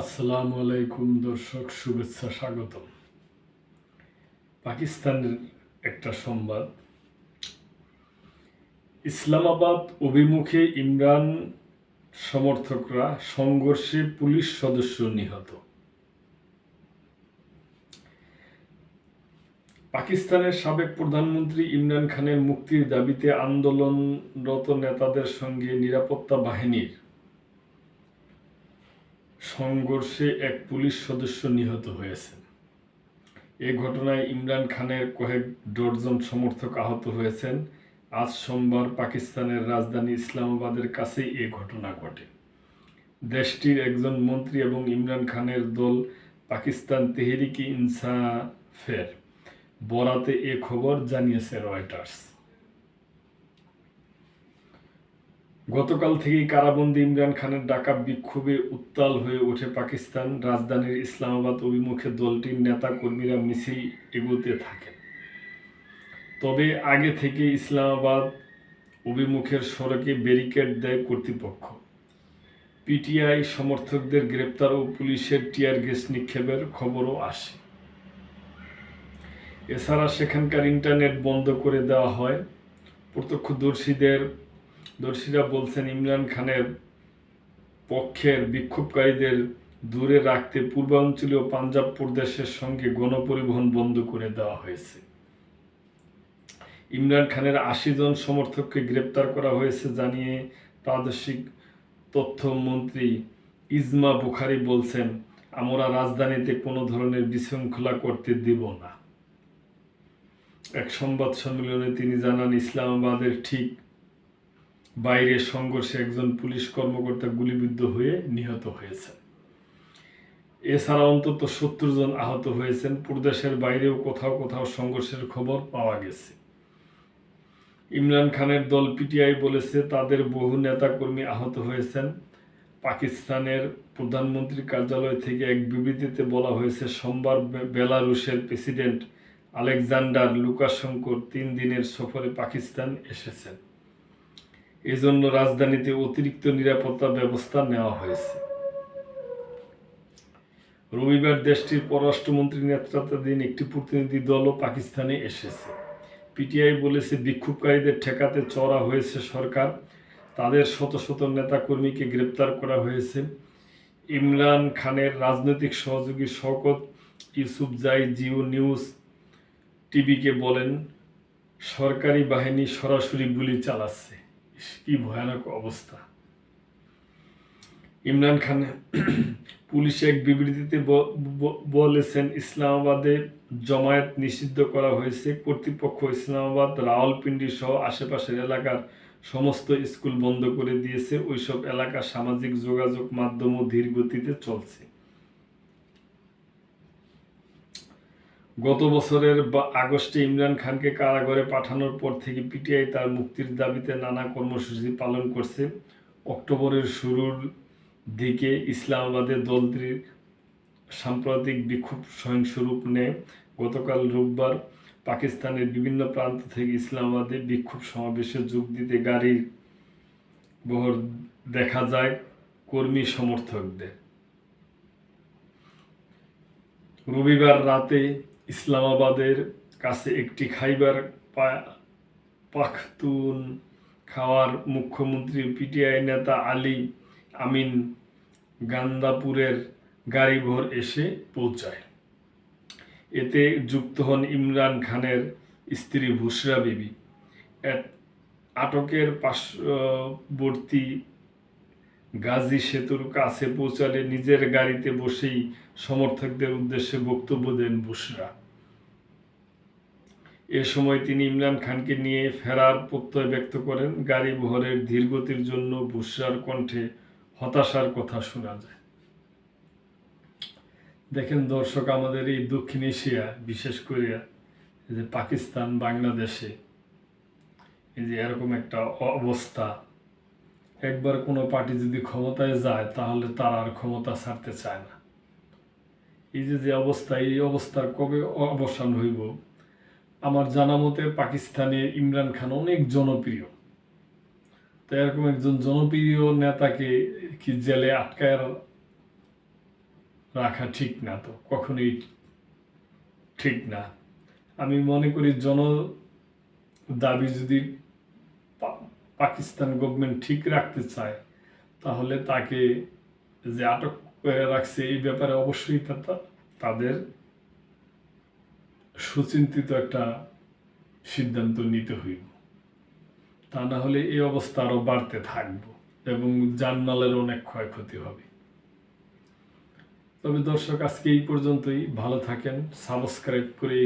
আসসালামু আলাইকুম দর্শক, শুভেচ্ছা, স্বাগতম। পাকিস্তানের একটা সংবাদ। ইসলামাবাদ অভিমুখে ইমরান সমর্থকরা সংঘর্ষে পুলিশ সদস্য নিহত। পাকিস্তানের সাবেক প্রধানমন্ত্রী ইমরান খানের মুক্তির দাবিতে আন্দোলনরত নেতাদের সঙ্গে নিরাপত্তা বাহিনীর সংঘর্ষে এক পুলিশ সদস্য নিহত হয়েছেন। এ ঘটনায় ইমরান খানের কয়েক ডজন সমর্থক আহত হয়েছেন। আজ সোমবার পাকিস্তানের রাজধানী ইসলামাবাদের কাছেই এ ঘটনা ঘটে। দেশটির একজন মন্ত্রী এবং ইমরান খানের দল পাকিস্তান তেহরিকে ইনসাফের বরাতে এ খবর জানিয়েছে রয়টার্স। গতকাল থেকেই কারাবন্দী ইমরান খানের ডাকা বিক্ষোভে উত্তাল হয়ে ওঠে পাকিস্তান। রাজধানীর ইসলামাবাদ অভিমুখে দলটির নেতা কর্মীরা মিছিল এগোতে থাকেন। তবে আগে থেকে ইসলামাবাদ অভিমুখের সড়কে ব্যারিকেড দেয় কর্তৃপক্ষ। পিটিআই সমর্থকদের গ্রেপ্তার ও পুলিশের টিয়ার গ্যাস নিক্ষেপের খবরও আসে। এছাড়া সেখানকার ইন্টারনেট বন্ধ করে দেওয়া হয়। প্রত্যক্ষদর্শীরা বলছেন, ইমরান খানের পক্ষের বিক্ষোভকারীদের দূরে রাখতে পূর্বাঞ্চলীয় পাঞ্জাব প্রদেশের সঙ্গে গণপরিবহন বন্ধ করে দেওয়া হয়েছে। ইমরান খানের ৮০ জন সমর্থককে গ্রেপ্তার করা হয়েছে জানিয়ে প্রাদেশিক তথ্যমন্ত্রী ইজমা বুখারি বলছেন, আমরা রাজধানীতে কোনো ধরনের বিশৃঙ্খলা করতে দেব না। এক সংবাদ সম্মেলনে তিনি জানান, ইসলামাবাদের ঠিক বাইরে সংঘর্ষে একজন পুলিশ কর্মকর্তা গুলিবিদ্ধ হয়ে নিহত হয়েছেন। এছাড়া অন্তত ৭০ জন আহত হয়েছেন। প্রদেশের বাইরেও কোথাও কোথাও সংঘর্ষের খবর পাওয়া গেছে। ইমরান খানের দল পিটিআই বলেছে, তাদের বহু নেতাকর্মী আহত হয়েছেন। পাকিস্তানের প্রধানমন্ত্রীর কার্যালয় থেকে এক বিবৃতিতে বলা হয়েছে, সোমবার বেলারুশের প্রেসিডেন্ট আলেকজান্ডার লুকাশেঙ্কো ৩ দিনের সফরে পাকিস্তান এসেছেন। এজন্য রাজধানীতে অতিরিক্ত নিরাপত্তা ব্যবস্থা নেওয়া হয়েছে। রবিবার দেশটির পররাষ্ট্রমন্ত্রীর নেতৃত্বাধীন একটি প্রতিনিধি দলও পাকিস্তানে এসেছে। পিটিআই বলেছে, বিক্ষোভকারীদের ঠেকাতে চড়া হয়েছে সরকার। তাদের শত শত নেতাকর্মীকে গ্রেপ্তার করা হয়েছে। ইমরান খানের রাজনৈতিক সহযোগী শওকত ইউসুফজাই জিও নিউজ টিভিকে বলেন, সরকারি বাহিনী সরাসরি গুলি চালাচ্ছে। কি ভয়ানক অবস্থা! ইমরান খান পুলিশ এক বিবৃতিতে বলেছেন, ইসলামাবাদে জমায়েত নিষিদ্ধ করা হয়েছে। কর্তৃপক্ষ ইসলামাবাদ, রাওয়ালপিন্ডি সহ আশেপাশের এলাকার সমস্ত স্কুল বন্ধ করে দিয়েছে। ওইসব এলাকা সামাজিক যোগাযোগ মাধ্যমও ধীর গতিতে চলছে। গত বছরের আগস্টে ইমরান খানকে কারাগারে পাঠানোর পর থেকে পিটিআই তার মুক্তির দাবিতে নানা কর্মসূচি পালন করছে। অক্টোবরের শুরুর দিকে ইসলামাবাদে দলটির সাম্প্রতিক বিক্ষোভ সহিংস রূপ নেয়। গতকাল রোববার পাকিস্তানের বিভিন্ন প্রান্ত থেকে ইসলামাবাদে বিক্ষোভ সমাবেশে যোগ দিতে গাড়ির বহর দেখা যায় কর্মী সমর্থকদের। রবিবার রাতে ইসলামাবাদের কাছে একটি খাইবার পাখতুনখাওয়ার মুখ্যমন্ত্রী পিটিআই নেতা আলী আমিন গান্দাপুরের গাড়িবহর এসে পৌঁছায়। এতে যুক্ত হন ইমরান খানের স্ত্রী বুশরা বিবি। আটকের পার্শ্ববর্তী গাজী সেতুর কাছে পৌঁছালে নিজের গাড়িতে বসেই সমর্থকদের উদ্দেশ্যে বক্তব্য দেন বুশরা। এ সময় তিনি ইমরান খানকে নিয়ে ফেরার প্রত্যয় ব্যক্ত করেন। গাড়ি বহরের ধীরগতির জন্য বুশরার কণ্ঠে হতাশার কথা শোনা যায়। দেখেন দর্শক, আমাদের এই দক্ষিণ এশিয়া, বিশেষ করে যে পাকিস্তান, বাংলাদেশে এই যে এরকম একটা অবস্থা, একবার কোনো পার্টি যদি ক্ষমতায় যায় তাহলে তার আর ক্ষমতা ছাড়তে চায় না। এই যে অবস্থা, এই অবস্থার কবে অবসান হইব? আমার জানা মতে পাকিস্তানে ইমরান খান অনেক জনপ্রিয়। তো এরকম একজন জনপ্রিয় নেতাকে কি জেলে আটকায় রাখা ঠিক না, তো কখনোই ঠিক না। আমি মনে করি দাবি যদি পাকিস্তান গভর্নমেন্ট ঠিক রাখতে চায়, তাহলে তাকে যে আটক করে রাখছে এই ব্যাপারে অবশ্যই তাদের সুচিন্তিত একটা সিদ্ধান্ত নিতে হইব। তা না হলে এই অবস্থা আরো বাড়তে থাকবে এবং জানমালের অনেক ক্ষয়ক্ষতি হবে। তবে দর্শক, আজকে এই পর্যন্তই। ভালো থাকেন, সাবস্ক্রাইব করে